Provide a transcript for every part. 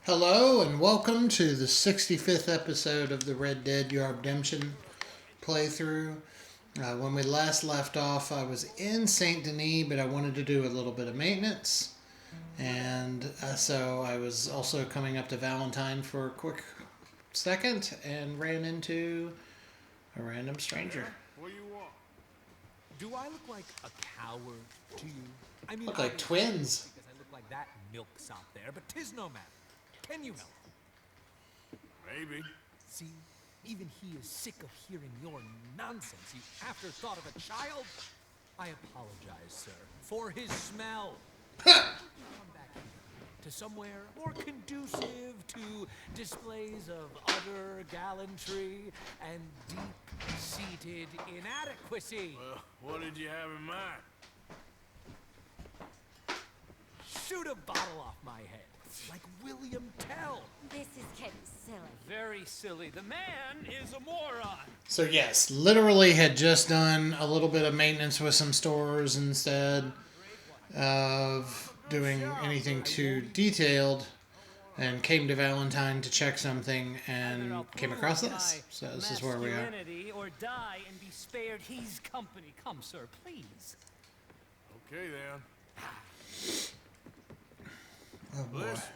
Hello and welcome to the 65th episode of the Red Dead Yarbdemption playthrough. When we last left off, I was in Saint Denis, but I wanted to do a little bit of maintenance. And so I was also coming up to Valentine for a quick second and ran into a random stranger. What do you want? Do I look like a coward to you? I mean, Look like twins. because I look like that milksop there, but 'tis no matter. Can you help? Maybe. See, even he is sick of hearing your nonsense, you afterthought of a child. I apologize, sir, for his smell. Come back here to somewhere more conducive to displays of utter gallantry and deep-seated inadequacy. Well, what did you have in mind? Shoot a bottle off my head, like William Tell. This is getting silly. Very silly. The man is a moron. So yes, literally had just done a little bit of maintenance with some stores instead of doing anything too detailed, and came to Valentine to check something and came across this. So this is where we are. Masculinity or die and be spared his company. Come, sir, please. Okay, then. Oh boy. Listen,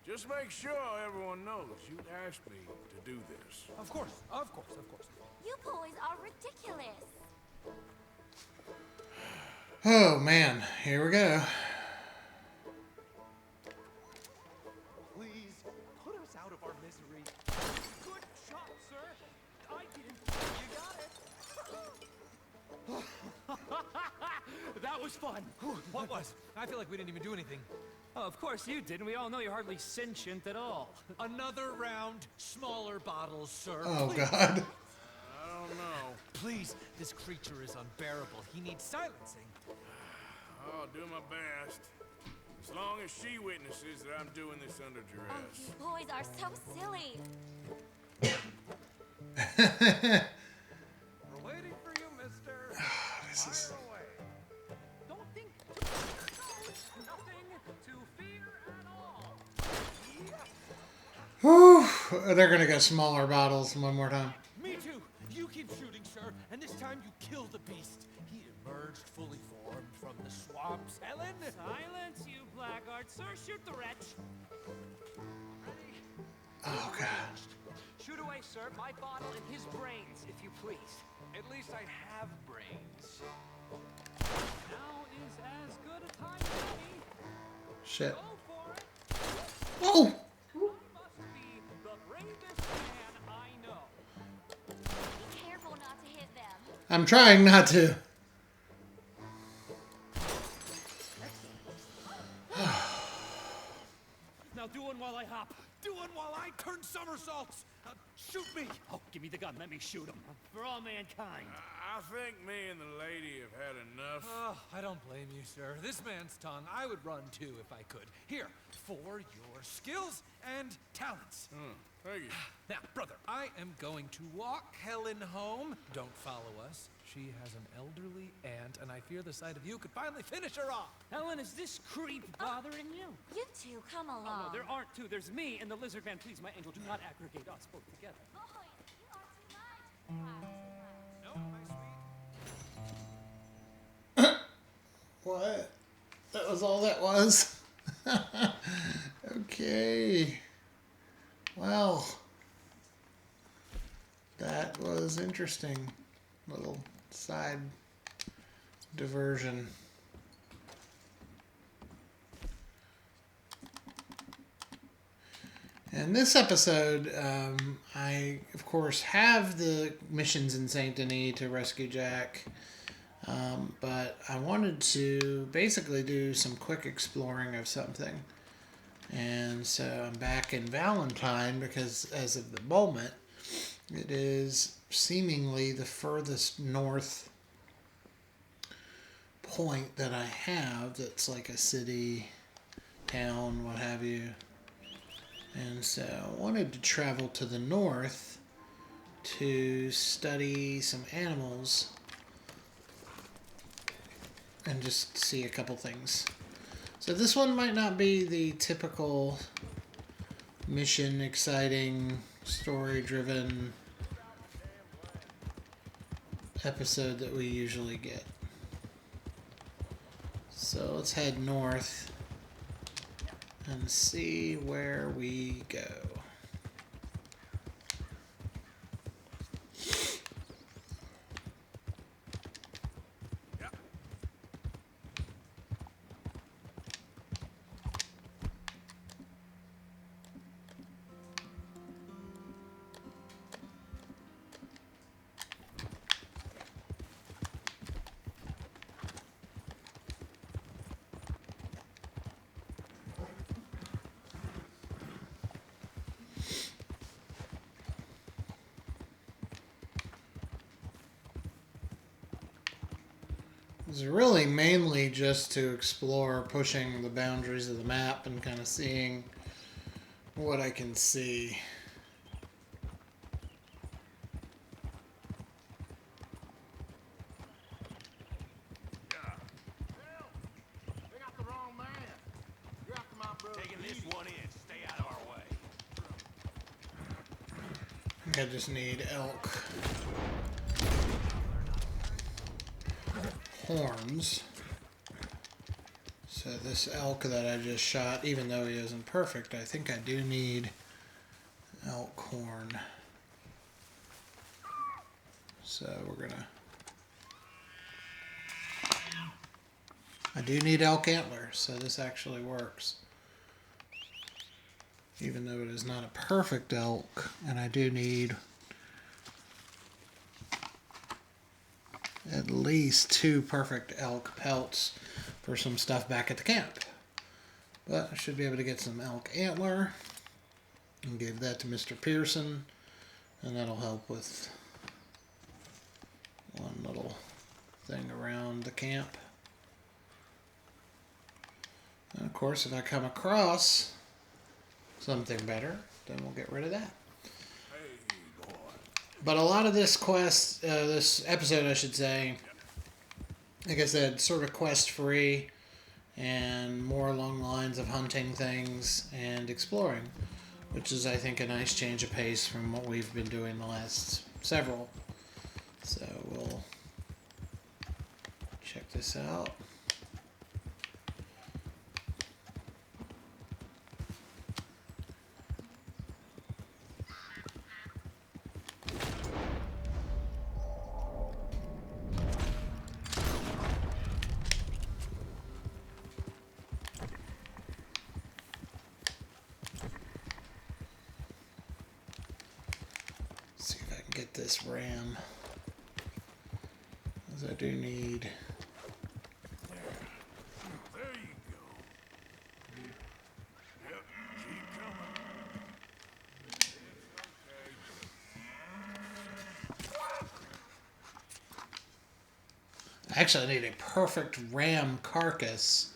just make sure everyone knows you asked me to do this. Of course, of course, of course. You boys are ridiculous. Oh man, here we go. Please, put us out of our misery. Good shot, sir. I didn't. You got it. That was fun. What was? I feel like we didn't even do anything. Oh, of course you did, and we all know you're hardly sentient at all. Another round, smaller bottles, sir. Oh Please. god. I don't know. Please, this creature is unbearable. He needs silencing. I'll do my best. As long as she witnesses that I'm doing this under Oh, duress. you boys are so silly. We're waiting for you, mister. This is... Fire away. Don't think too much. Nothing to fear at all. Whew, they're gonna get smaller bottles one more time. Me too. You keep shooting, sir, and this time you kill the beast. He emerged fully formed from the swamps. Helen! Silence, you blackguard. Sir, shoot the wretch. Ready? Oh god. Shoot away, sir. My bottle and his brains, if you please. At least I have brains. Now is as good a time as any. Shit. Go for it. Oh! I must be the bravest man I know. Be careful not to hit them. I'm trying not to. Now do one while I hop. Do one while I turn somersaults. Shoot me. Oh, give me the gun. Let me shoot him. For all mankind. I think me and the lady have had enough. Oh, I don't blame you, sir. This man's tongue, I would run too if I could. Here, for your skills and talents. Thank you. Now, brother, I am going to walk Helen home. Don't follow us. She has an elderly aunt, and I fear the sight of you could finally finish her off. Helen, is this creep bothering you? You two, come Oh, along. no, there aren't two. There's me and the lizard man. Please, my angel, do not aggregate us both together. Boys, you are too much. No, my sweet. What? That was all that was? Okay. Well, that was interesting. Little side diversion. In this episode, I, of course, have the missions in Saint Denis to rescue Jack. But I wanted to basically do some quick exploring of something. And so I'm back in Valentine because as of the moment, it is seemingly the furthest north point that I have that's like a city, town, what have you. And so I wanted to travel to the north to study some animals and just see a couple things. So this one might not be the typical mission exciting, story driven episode that we usually get. So let's head north and see where we go. It's really mainly just to explore, pushing the boundaries of the map and kind of seeing what I can see. Taking this one in. Stay out of our way. I think I just need elk horns. So this elk that I just shot, even though he isn't perfect, I think I do need elk horn. So we're gonna... I do need elk antler, so this actually works. Even though it is not a perfect elk, and I do need at least 2 perfect elk pelts for some stuff back at the camp. But I should be able to get some elk antler and give that to Mr. Pearson, and that'll help with one little thing around the camp. And of course, if I come across something better, then we'll get rid of that. But a lot of this quest, this episode I should say, like I said, sort of quest free and more along the lines of hunting things and exploring, which is, I think, a nice change of pace from what we've been doing the last several. So we'll check this out. See if I can get this ram, as I do need. There you go. Yep, keep coming. Actually, I need a perfect ram carcass.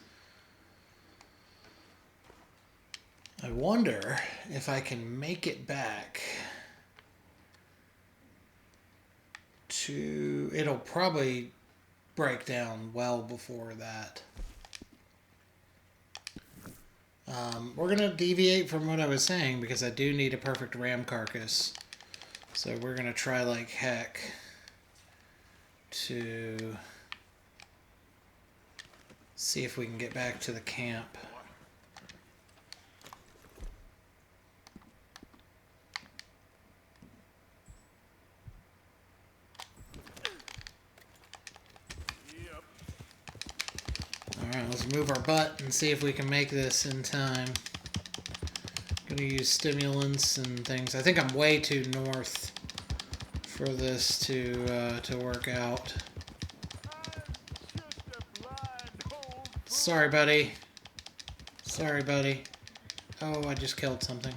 I wonder if I can make it back to... It'll probably break down well before that. We're going to deviate from what I was saying because I do need a perfect ram carcass. So we're going to try like heck to see if we can get back to the camp. Yep. Alright, let's move our butt and see if we can make this in time. Gonna use stimulants and things. I think I'm way too north for this to work out. Sorry, buddy. Sorry, buddy. Oh, I just killed something.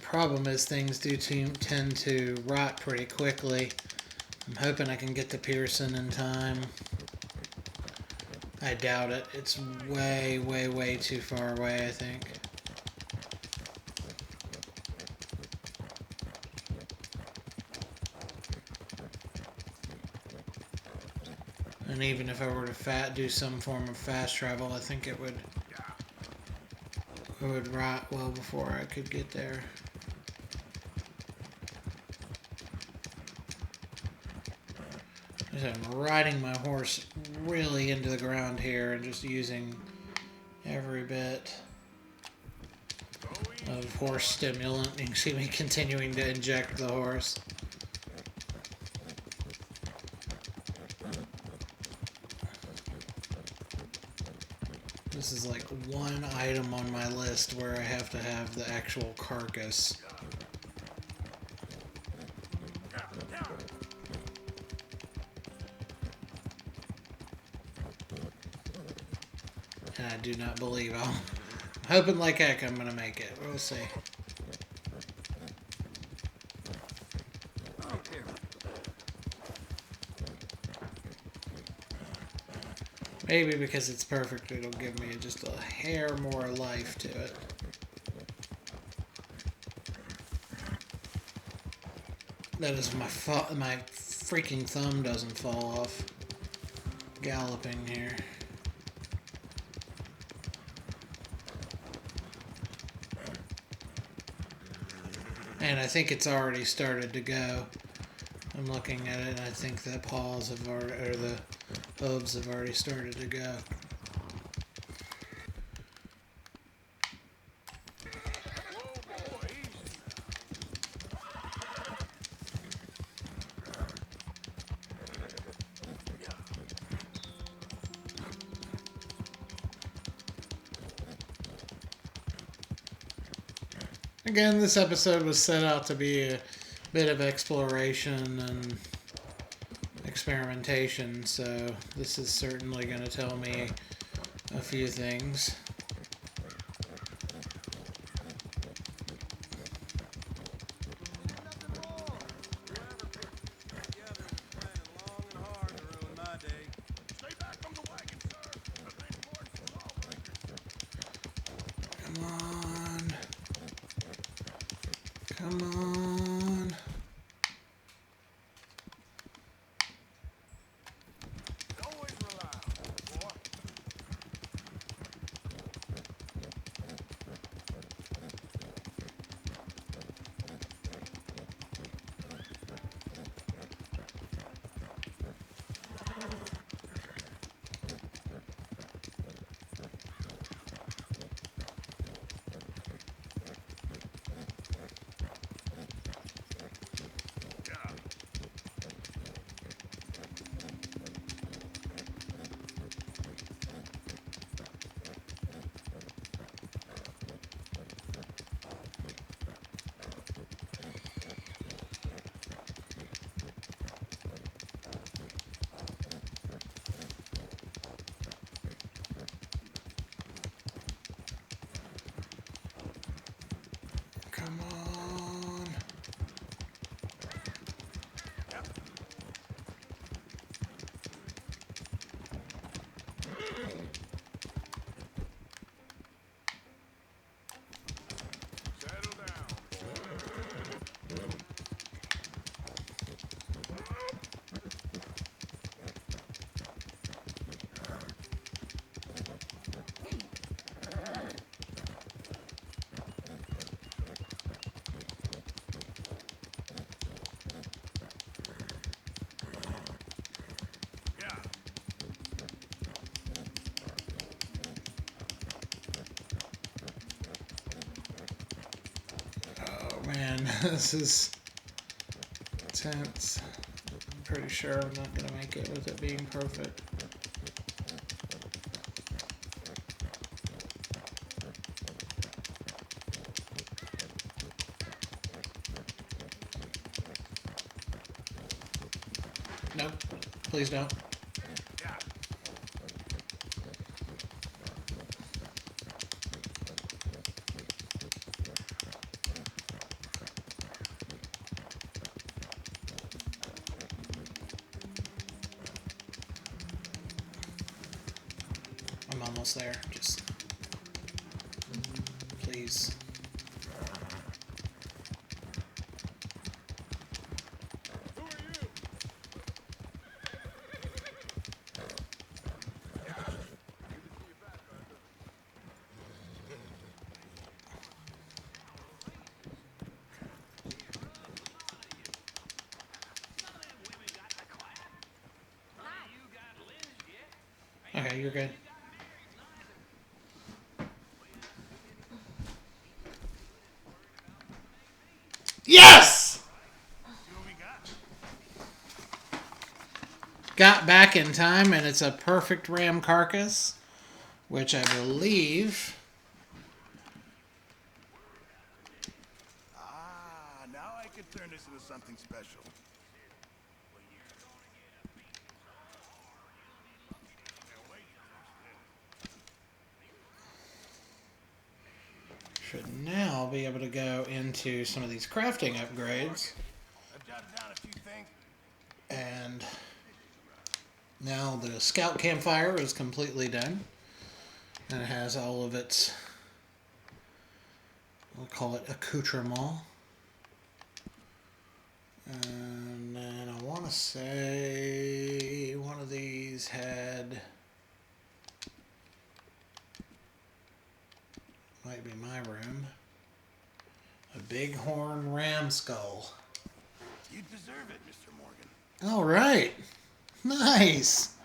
Problem is things do tend to rot pretty quickly. I'm hoping I can get to Pearson in time. I doubt it. It's way, way, way too far away, I think. And even if I were to do some form of fast travel, I think it would rot well before I could get there. I'm riding my horse really into the ground here and just using every bit of horse stimulant. You can see me continuing to inject the horse. This is like one item on my list where I have to have the actual carcass. And I do not believe I'm hoping like heck I'm gonna make it. We'll see. Maybe because it's perfect, it'll give me just a hair more life to it. That is my freaking thumb doesn't fall off galloping here. And I think it's already started to go. I'm looking at it and I think the paws have already, or the hooves have already started to go. Again, this episode was set out to be a bit of exploration and experimentation, so this is certainly going to tell me a few things. Come on. Come on. Come on. Settle down. Oh man, this is tense. I'm pretty sure I'm not going to make it with it being perfect. Nope. Please don't. almost there. Just please. Okay, you're good. Yes! Got back in time, and it's a perfect ram carcass, which I believe... Ah, now I can turn this into something special. Should now be able to go into some of these crafting upgrades. I've jotted down a few things. And now the scout campfire is completely done. And it has all of its, we'll call it accoutrement. And then I want to say one of these had, might be my room, a bighorn ram skull. You deserve it, Mr. Morgan. All right. Nice.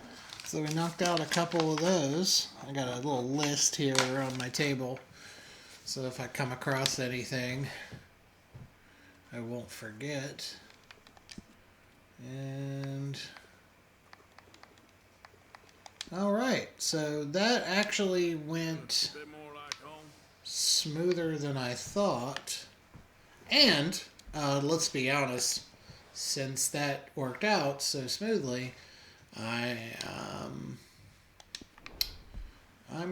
So we knocked out a couple of those. I got a little list here on my table. So if I come across anything, I won't forget. And all right. So that actually went A bit more like home. smoother than I thought. And let's be honest, since that worked out so smoothly, I'm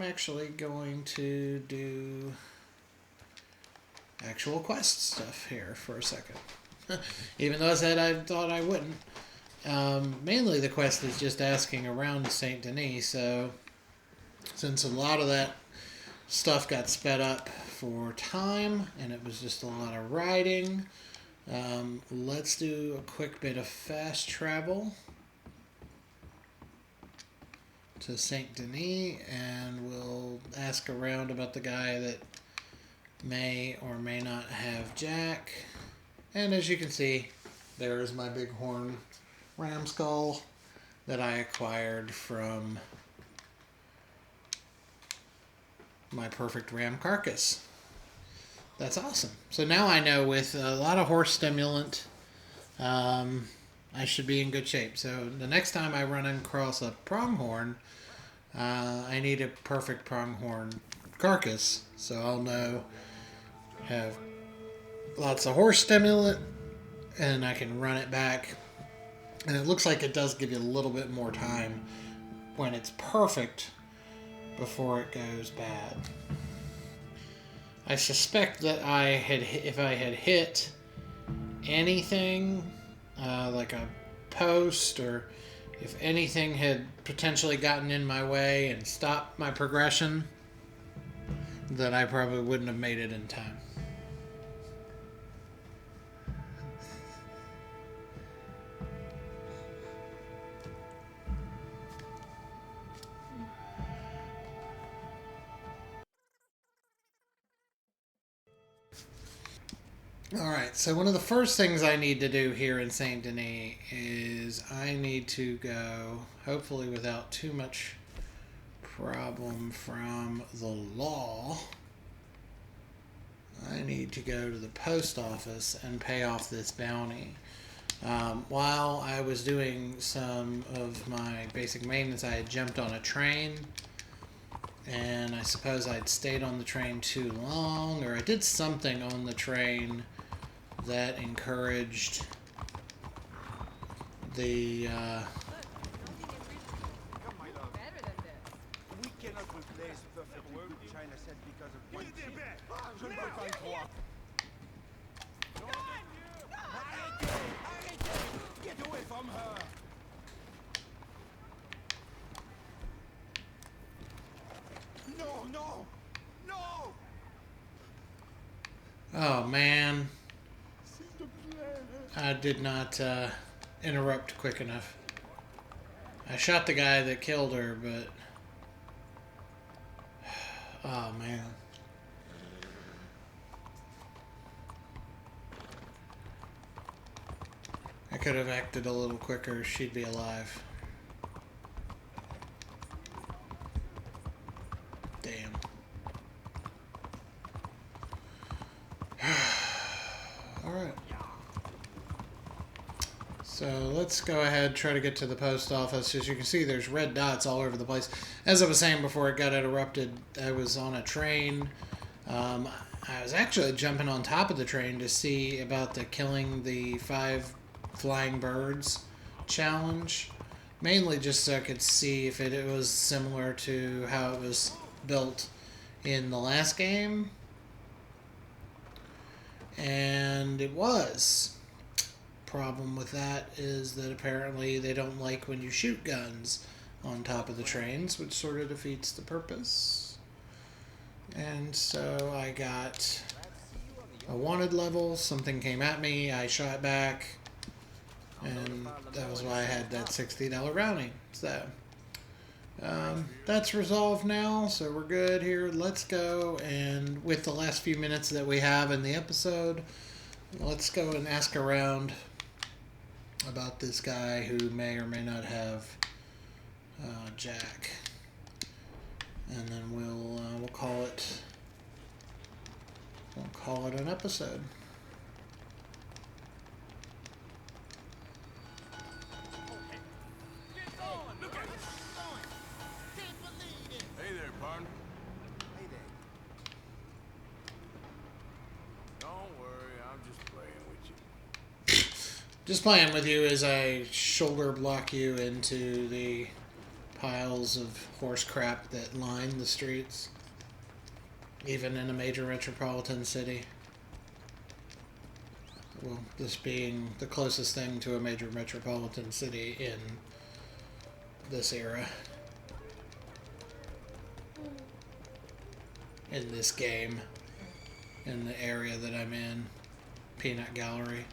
actually going to do actual quest stuff here for a second. Even though I said I thought I wouldn't. Mainly the quest is just asking around Saint Denis, so since a lot of that stuff got sped up for time and it was just a lot of riding, let's do a quick bit of fast travel to Saint Denis, and we'll ask around about the guy that may or may not have Jack. And as you can see, there's my bighorn ram skull that I acquired from my perfect ram carcass. That's awesome. So now I know with a lot of horse stimulant, I should be in good shape. So the next time I run across a pronghorn, I need a perfect pronghorn carcass. So I'll know, have lots of horse stimulant, and I can run it back. And it looks like it does give you a little bit more time when it's perfect before it goes bad. I suspect that if I had hit anything, like a post, or if anything had potentially gotten in my way and stopped my progression, that I probably wouldn't have made it in time. Alright, so one of the first things I need to do here in Saint Denis is I need to go, hopefully without too much problem from the law, I need to go to the post office and pay off this bounty. While I was doing some of my basic maintenance, I had jumped on a train, and I suppose I'd stayed on the train too long, or I did something on the train that encouraged the We cannot replace perfect work, China said, because of one chip. Je ne peux pas y croire. Arrêtez! Arrêtez! Get away from her! No, no, no! Oh man, I did not interrupt quick enough. I shot the guy that killed her, but oh man. I could have acted a little quicker. She'd be alive. Damn. Alright. So let's go ahead, try to get to the post office. As you can see, there's red dots all over the place. As I was saying before it got interrupted, I was on a train. I was actually jumping on top of the train to see about the killing the 5 flying birds challenge. Mainly just so I could see if it was similar to how it was built in the last game. And it was. Problem with that is that apparently they don't like when you shoot guns on top of the trains, which sort of defeats the purpose. And so I got a wanted level. Something came at me. I shot back. And that was why I had that $60 bounty. So that's resolved now, so we're good here. Let's go, and with the last few minutes that we have in the episode, let's go and ask around about this guy who may or may not have Jack, and then we'll call it an episode. Hey there, partner. Hey there. Don't worry, I'm just playing with you. Just playing with you as I shoulder block you into the piles of horse crap that line the streets, even in a major metropolitan city. Well, this being the closest thing to a major metropolitan city in this era. In this game. In the area that I'm in. Peanut Gallery.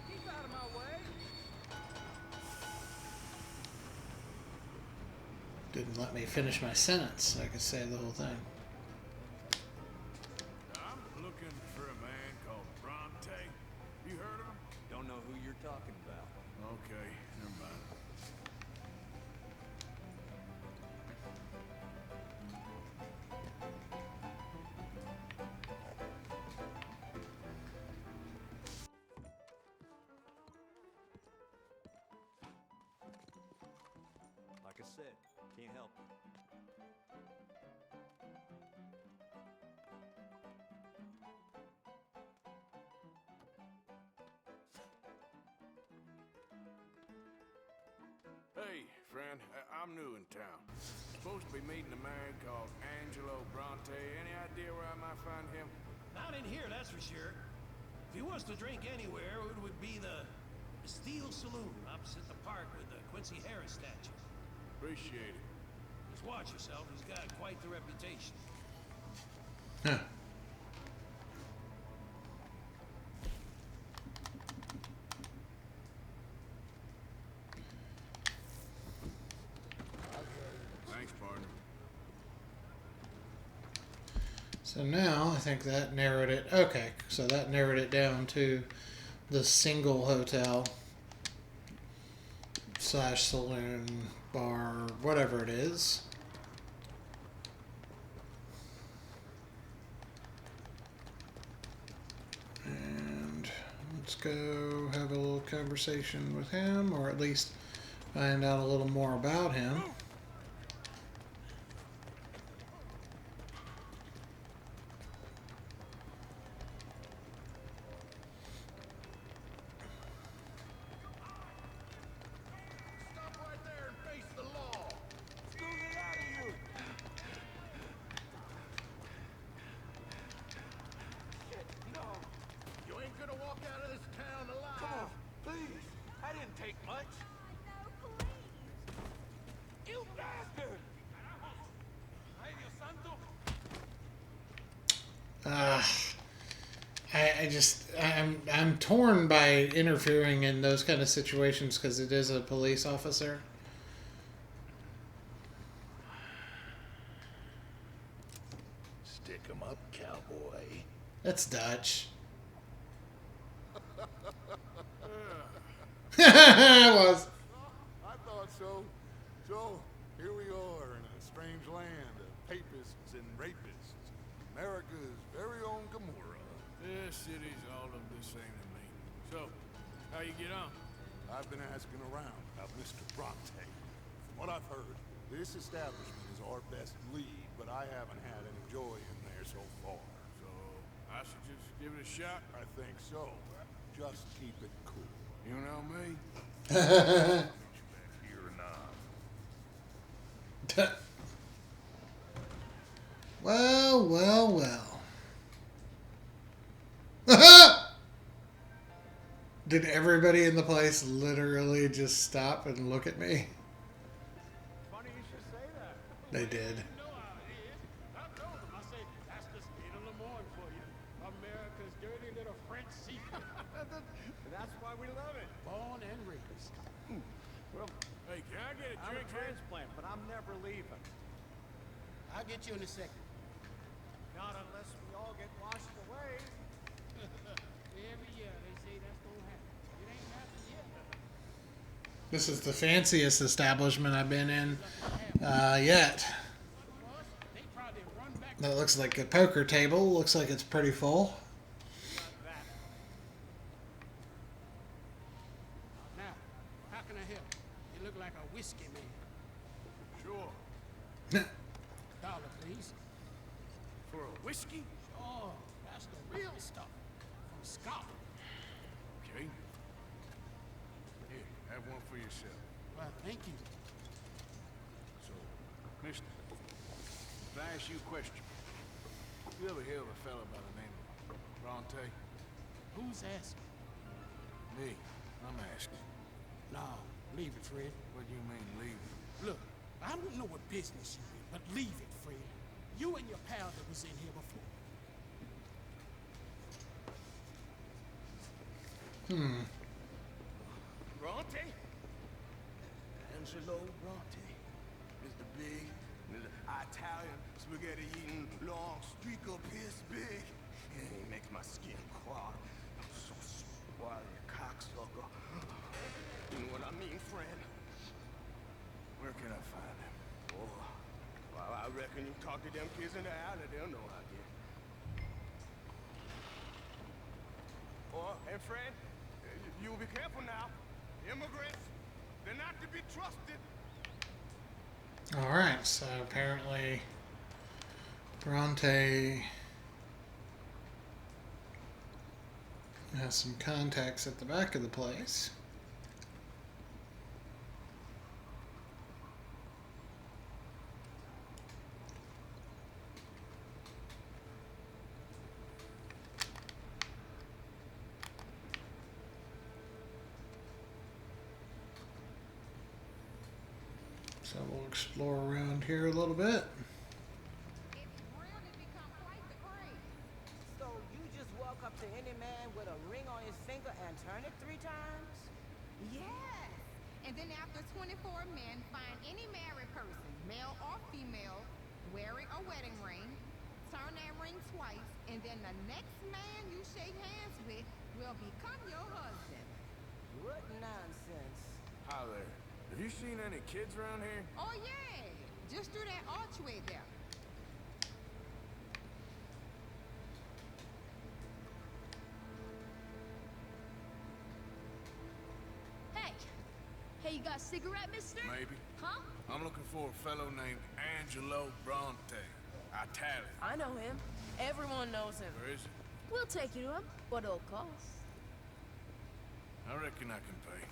Keep out of my way. Didn't let me finish my sentence so I could say the whole thing. I'm looking for a man called Bronte. You heard of him? Don't know who you're talking about. Okay, never mind. Like I said, can't help it. Hey, friend, I'm new in town. Supposed to be meeting a man called Angelo Bronte. Any idea where I might find him? Not in here, that's for sure. If he wants to drink anywhere, it would be the Steel Saloon opposite the park with the Quincy Harris statue. Appreciate it. Just watch yourself, he's got quite the reputation. Huh. Thanks, partner. So now I think that narrowed it. Okay, so that narrowed it down to the single hotel / saloon, bar, whatever it is. And let's go have a little conversation with him, or at least find out a little more about him. Stop right there and face the law. Scoot it out of you. Shit, no. You ain't gonna walk much. No, please. You bastard! Ay, Dios santo. I'm torn by interfering in those kind of situations because it is a police officer. Stick 'em up, cowboy. That's Dutch. It was. I thought so. So, here we are in a strange land of papists and rapists. America's very own Gomorrah. This city's all of the same to me. So, how you get on? I've been asking around about Mr. Bronte. From what I've heard, this establishment is our best lead, but I haven't had any joy in there so far. So, I should just give it a shot? I think so. Just keep it cool. You know me? Here now. Well, well, well. Did everybody in the place literally just stop and look at me? Funny you should say that. They did. You know how it is. I told them. I said, that's the state of Lemoyne for you. America's dirty little French secret. That's why we love it. Born and raised. Well, Hey, can I get a I'm a drink here? transplant, but I'm never leaving. I'll get you in a second. Not unless we all get washed away. Every year they say that's gonna happen. It ain't happened yet. This is the fanciest establishment I've been in yet. They probably run back. That looks like a poker table. Looks like it's pretty full. Now, how can I help? You look like a whiskey man. Sure. Dollar, please. For a whiskey? Oh, that's the real stuff. From Scotland. Okay. Here, have one for yourself. Well, thank you. So, mister, can I ask you a question? You ever hear of a fella by the name of Bronte? Who's asking? Me. I'm asking. No, leave it, Fred. What do you mean, leave? Look, I don't know what business you're in, but leave it, Fred. You and your pal that was in here before. Bronte? Angelo Bronte is the big, Italian, spaghetti-eating, long streak up his big. He makes my skin crawl. I'm so spoiled, you cocksucker. You know what I mean, friend? Where can I find him? Oh, well, I reckon you talk to them kids in the alley, they'll know I did. Oh, and friend, you'll be careful now. Immigrants, they're not to be trusted. Alright, so apparently Bronte has some contacts at the back of the place. So we'll explore around here a little bit. It's really become quite the craze. So you just walk up to any man with a ring on his finger and turn it 3 times? Yes. And then after 24 men, find any married person, male or female, wearing a wedding ring, turn that ring twice, and then the next man you shake hands with will become your husband. What nonsense. Hi there. Have you seen any kids around here? Oh yeah, just through that archway there. Hey! Hey, you got a cigarette, mister? Maybe. Huh? I'm looking for a fellow named Angelo Bronte. Italian. I know him. Everyone knows him. Where is he? We'll take you to him, but it'll cost I reckon I can pay.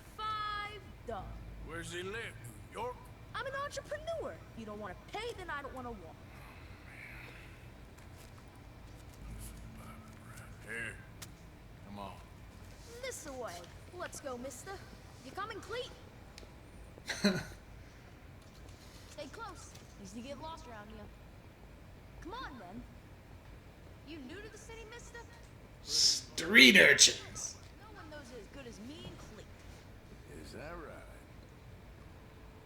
$5. Where's he live? New York? I'm an entrepreneur. If you don't want to pay, then I don't want to walk. Here. Come on. This away. Let's go, mister. You coming, Cleet? Stay close. Easy to get lost around you. Come on, then. You new to the city, mister? Street urchins. No one knows it as good as me and Cleet. Is that right?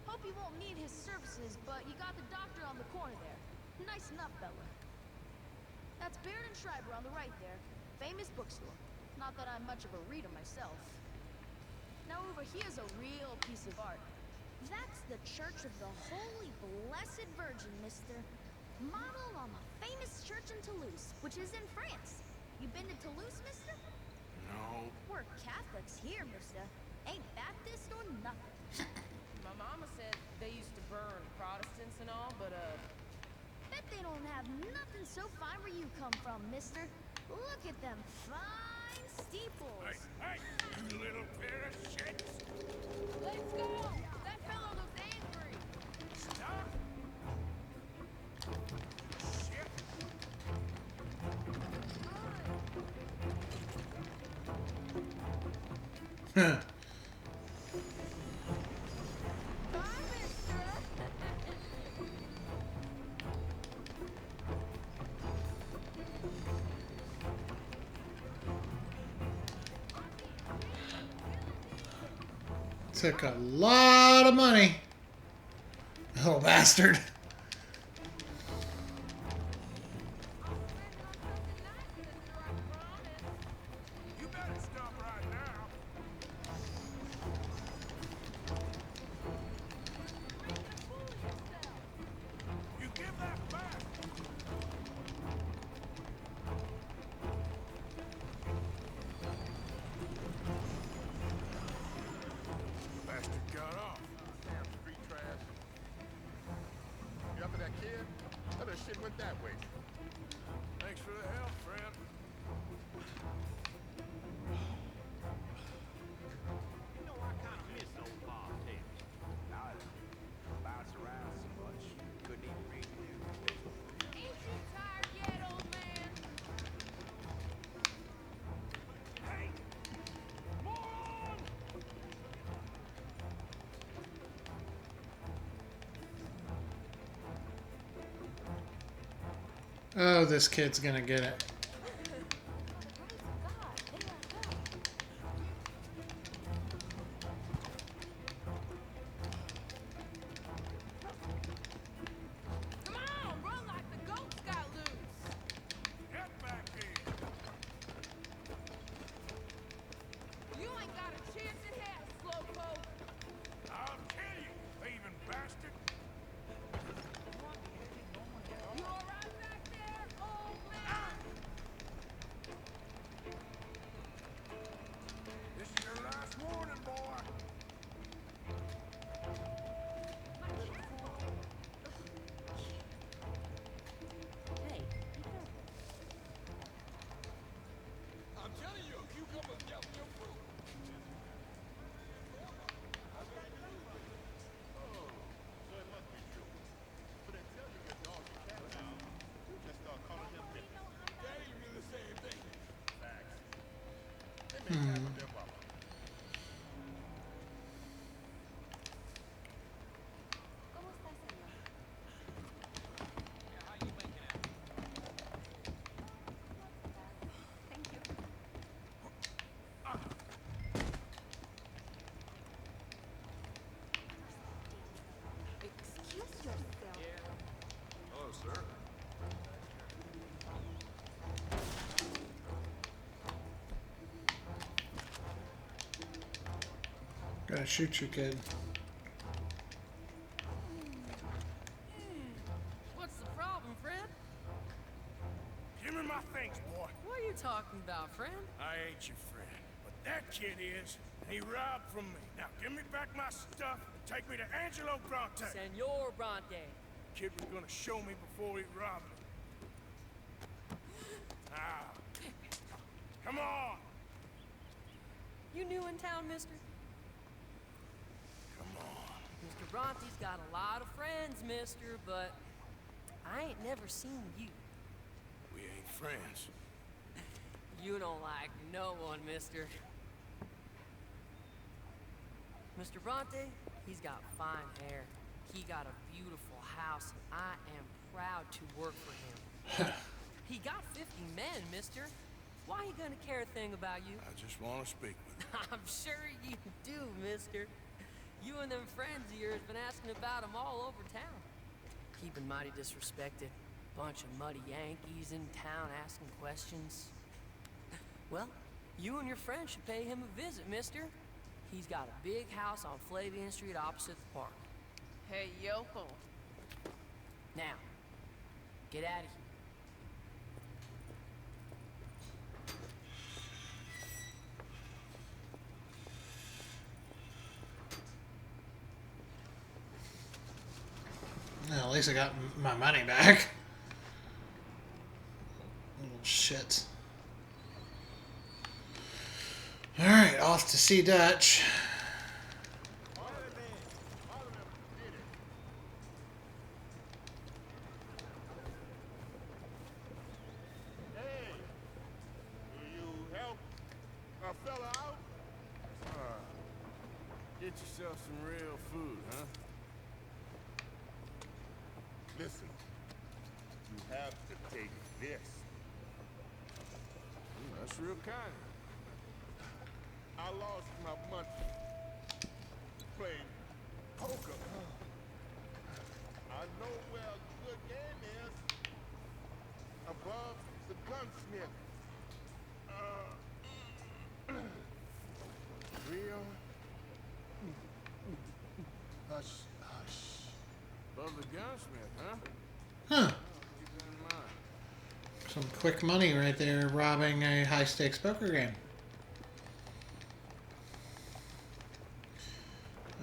Hope you won't need his services, but you got the doctor on the corner there. Nice enough, fella. That's Baird and Schreiber on the right there. Famous bookstore. Not that I'm much of a reader myself. Now over here's a real piece of art. That's the Church of the Holy Blessed Virgin, mister. Modeled on the famous church in Toulouse, which is in France. You been to Toulouse, mister? No. We're Catholics here, mister. Ain't Baptist or nothing. My mama said they used to burn Protestants and all, but Bet they don't have nothing so fine where you come from, mister. Look at them fine steeples. Hey, you little pair of shits! Let's go! That fellow looks angry. Stop! Shit! Huh. Bye, mister. Took a lot of money. Little bastard. You better stop right now. You give that back. Bastard got off. Damn street trash. You after that kid? That other shit went that way. Thanks for the help, friend. You know, I kind of miss old Bob Taylor. Now I bounce around so much, couldn't even read the newspaper. Ain't you tired yet, old man? Hey! Moron! Oh, this kid's gonna get it. come on, run like the goats got loose. Get back here. You ain't got a chance in hell, slowpoke. I'll kill you, thieving bastard. You all right back there, old man? This is your last warning, boy. I'm telling you, a cucumber's getting your fruit. Oh, so it must be true. So they tell you your dog is cat now. You just start calling him Mickey. That ain't really the same thing. Facts. They make cat with their mama. Excuse yourself. Hello, sir. Gotta shoot you, kid. What's the problem, friend? Give me my things, boy. What are you talking about, friend? I ain't your friend, but that kid is. He robbed from me. Now give me back my stuff and take me to Angelo Bronte. Senor Bronte. Kid was gonna show me before he robbed me. Now, come on. You new in town, mister? Come on. Mr. Bronte's got a lot of friends, mister, but I ain't never seen you. We ain't friends. You don't like no one, mister. Mr. Bronte, he's got fine hair. He got a beautiful house. I am proud to work for him. He got 50 men, mister. Why he gonna care a thing about you? I just want to speak with him. I'm sure you do, mister. You and them friends of yours been asking about him all over town. Keeping mighty disrespected. Bunch of muddy Yankees in town asking questions. Well, you and your friend should pay him a visit, mister. He's got a big house on Flavian Street opposite the park. Hey, Yoko. Now, get out of here. Well, at least I got my money back. Little shit. Alright, off to see Dutch. Hey, will you help a fella out? Get yourself some real food, huh? Listen, you have to take this. That's real kind. I lost my money playing poker. I know where a good game is. Above the gunsmith. Real? Hush, hush. Above the gunsmith, huh? Huh. Keep that in mind. Some quick money right there robbing a high-stakes poker game.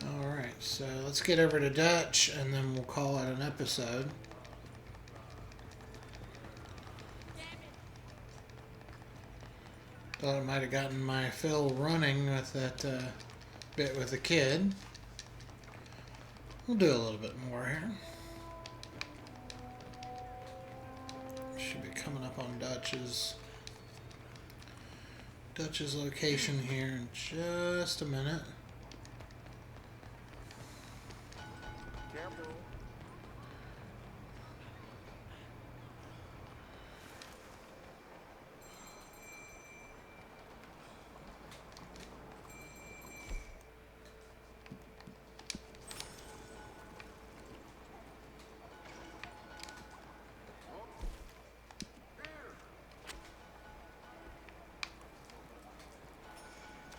Alright, so let's get over to Dutch and then we'll call it an episode. Thought I might have gotten my fill running with that bit with the kid. We'll do a little bit more here. Should be coming up on Dutch's location here in just a minute. Careful.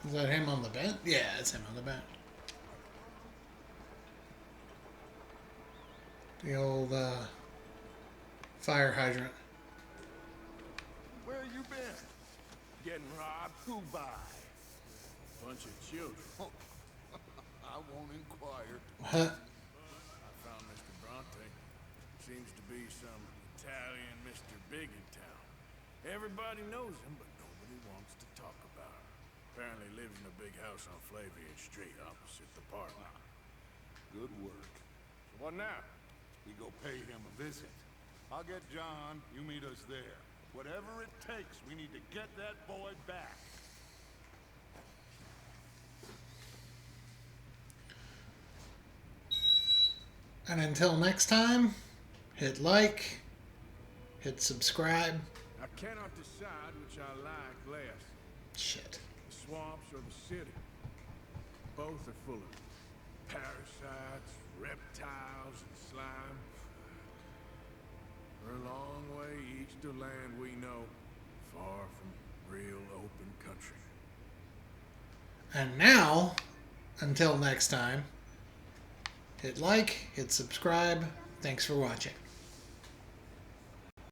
Is that him on the bench? Yeah, it's him on the bench. The old fire hydrant. Where you been? Getting robbed? Who by? Bunch of children. I won't inquire. Huh? I found Mr. Bronte. Seems to be some Italian Mr. Big in town. Everybody knows him, but nobody wants to talk about him. Apparently lives in a big house on Flavian Street opposite the park. Good work. So what now? We go pay him a visit. I'll get John, you meet us there. Whatever it takes, we need to get that boy back. And until next time, hit like, hit subscribe. I cannot decide which I like less. Shit. The swamps or the city. Both are full of parasites, reptiles, and slime. We're a long way east of land we know, far from real open country. And now, until next time, hit like, hit subscribe. Thanks for watching.